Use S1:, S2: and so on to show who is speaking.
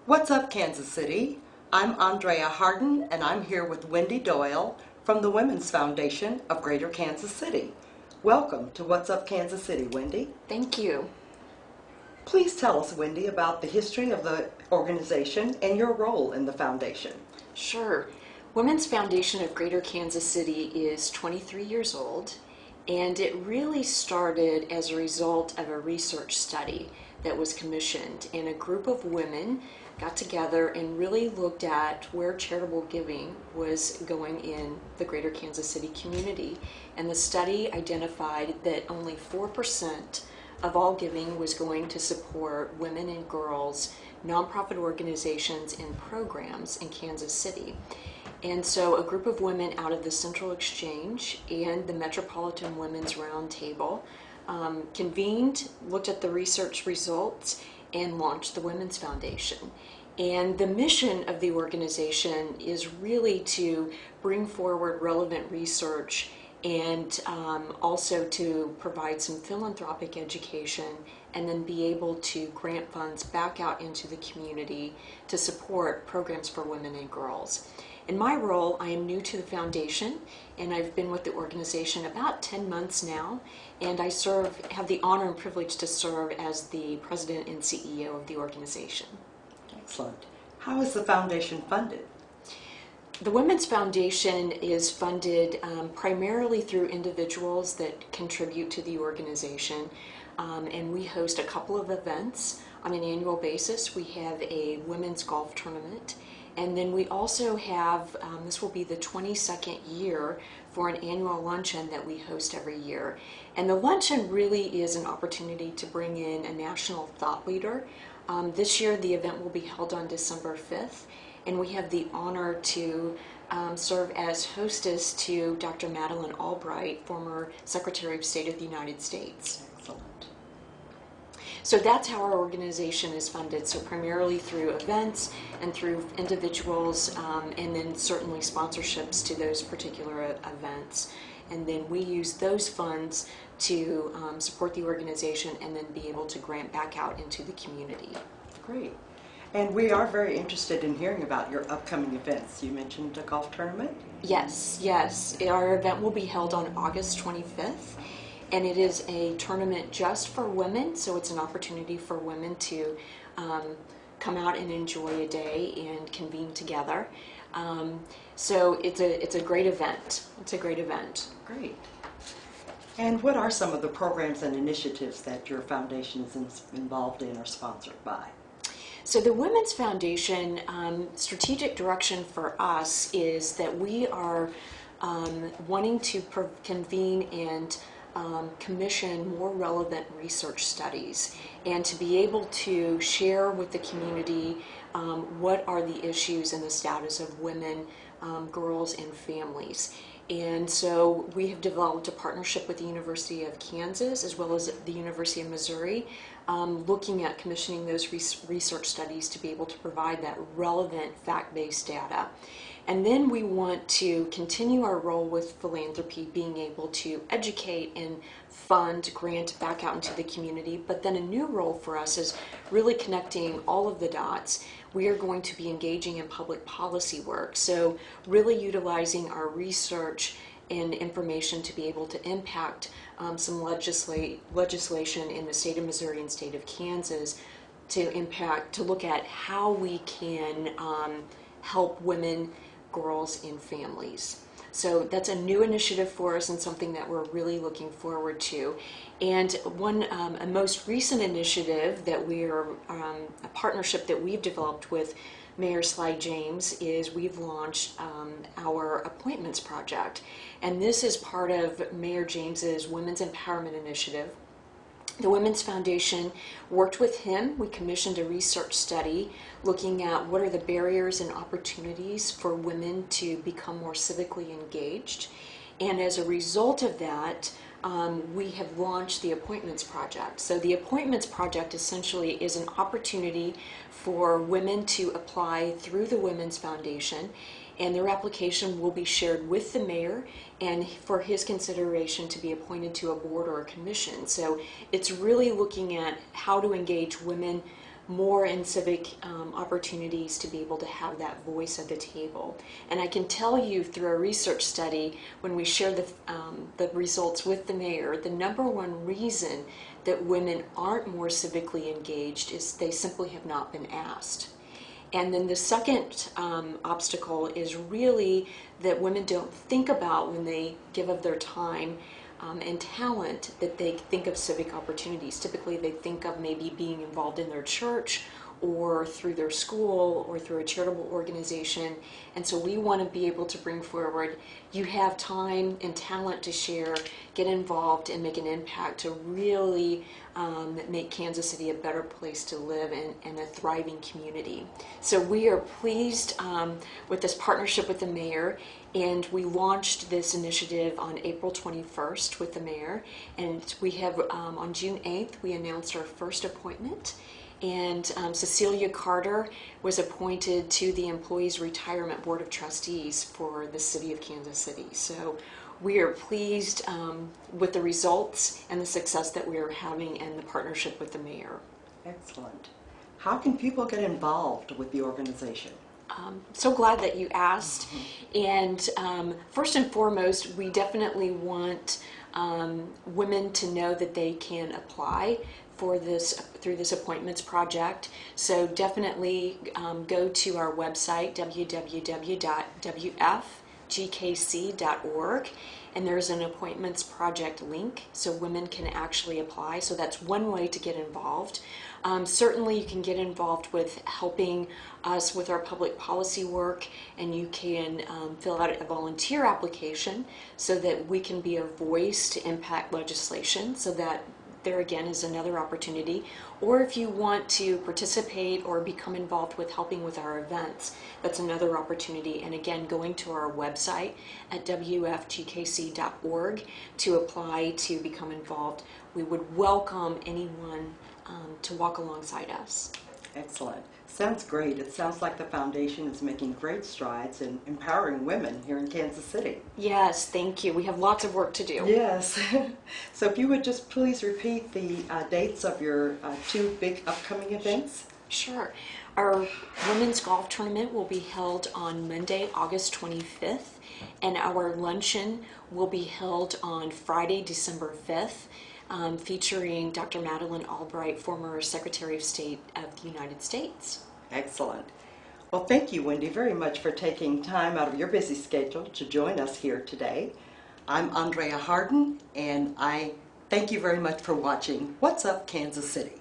S1: What's up, Kansas City? I'm Andrea Harden, and I'm here with Wendy Doyle from the Women's Foundation of Greater Kansas City. Welcome to What's Up, Kansas City, Wendy.
S2: Thank you.
S1: Please tell us, Wendy, about the history of the organization and your role in the foundation.
S2: Sure. Women's Foundation of Greater Kansas City is 23 years old, and it really started as a result of a research study that was commissioned, and a group of women got together and really looked at where charitable giving was going in the Greater Kansas City community. And the study identified that only 4% of all giving was going to support women and girls, nonprofit organizations, and programs in Kansas City. And so a group of women out of the Central Exchange and the Metropolitan Women's Roundtable convened, looked at the research results, and launched the Women's Foundation. And the mission of the organization is really to bring forward relevant research and also to provide some philanthropic education, and then be able to grant funds back out into the community to support programs for women and girls. In my role, I am new to the foundation, and I've been with the organization about 10 months now, and I have the honor and privilege to serve as the president and CEO of the organization.
S1: Excellent. How is the foundation funded?
S2: The Women's Foundation is funded primarily through individuals that contribute to the organization, and we host a couple of events on an annual basis. We have a women's golf tournament, and then we also have, this will be the 22nd year, for an annual luncheon that we host every year. And the luncheon really is an opportunity to bring in a national thought leader. This year the event will be held on December 5th, and we have the honor to serve as hostess to Dr. Madeleine Albright, former Secretary of State of the United States.
S1: Excellent.
S2: So that's how our organization is funded, so primarily through events and through individuals, and then certainly sponsorships to those particular events. And then we use those funds to support the organization and then be able to grant back out into the community.
S1: Great. And we are very interested in hearing about your upcoming events. You mentioned a golf tournament?
S2: Yes. Our event will be held on August 25th. And it is a tournament just for women, so it's an opportunity for women to come out and enjoy a day and convene together. So it's a great event. It's a great event.
S1: Great. And what are some of the programs and initiatives that your foundation is involved in or sponsored by?
S2: So the Women's Foundation strategic direction for us is that we are wanting to convene and commission more relevant research studies, and to be able to share with the community what are the issues and the status of women, girls, and families. And so we have developed a partnership with the University of Kansas as well as the University of Missouri, looking at commissioning those research studies to be able to provide that relevant fact-based data. And then we want to continue our role with philanthropy, being able to educate and fund, grant back out into the community. But then a new role for us is really connecting all of the dots. We are going to be engaging in public policy work, so really utilizing our research and information to be able to impact some legislation in the state of Missouri and state of Kansas to look at how we can help women, girls, and families. So that's a new initiative for us and something that we're really looking forward to. And a most recent initiative that a partnership that we've developed with Mayor Sly James is we've launched our APPTS Project. And this is part of Mayor James's Women's Empowerment Initiative. The Women's Foundation worked with him. We commissioned a research study looking at what are the barriers and opportunities for women to become more civically engaged. And as a result of that, we have launched the APPTS Project. So the APPTS Project essentially is an opportunity for women to apply through the Women's Foundation, and their application will be shared with the mayor and for his consideration to be appointed to a board or a commission. So it's really looking at how to engage women more in civic opportunities to be able to have that voice at the table. And I can tell you through a research study, when we share the results with the mayor, the number one reason that women aren't more civically engaged is they simply have not been asked. And then the second obstacle is really that women don't think about when they give of their time and talent, that they think of civic opportunities. Typically they think of maybe being involved in their church or through their school or through a charitable organization. And so we want to be able to bring forward, you have time and talent to share, get involved and make an impact to really make Kansas City a better place to live and a thriving community. So we are pleased with this partnership with the mayor, and we launched this initiative on April 21st with the mayor, and we have on June 8th we announced our first appointment, and Cecilia Carter was appointed to the Employees Retirement Board of Trustees for the City of Kansas City. So we are pleased with the results and the success that we are having and the partnership with the mayor.
S1: Excellent. How can people get involved with the organization?
S2: So glad that you asked. And first and foremost, we definitely want women to know that they can apply for this through this Appointments Project. So definitely go to our website, www.wfgkc.org, and there's an Appointments Project link so women can actually apply. So that's one way to get involved. Certainly you can get involved with helping us with our public policy work, and you can fill out a volunteer application so that we can be a voice to impact legislation, so that there again is another opportunity. Or if you want to participate or become involved with helping with our events, that's another opportunity. And again, going to our website at wfgkc.org to apply to become involved. We would welcome anyone to walk alongside us.
S1: Excellent. Sounds great. It sounds like the foundation is making great strides in empowering women here in Kansas City.
S2: Yes, thank you. We have lots of work to do.
S1: Yes. So if you would just please repeat the dates of your two big upcoming events.
S2: Sure. Our women's golf tournament will be held on Monday, August 25th, and our luncheon will be held on Friday, December 5th. Featuring Dr. Madeleine Albright, former Secretary of State of the United States.
S1: Excellent. Well, thank you, Wendy, very much for taking time out of your busy schedule to join us here today. I'm Andrea Harden, and I thank you very much for watching What's Up, Kansas City.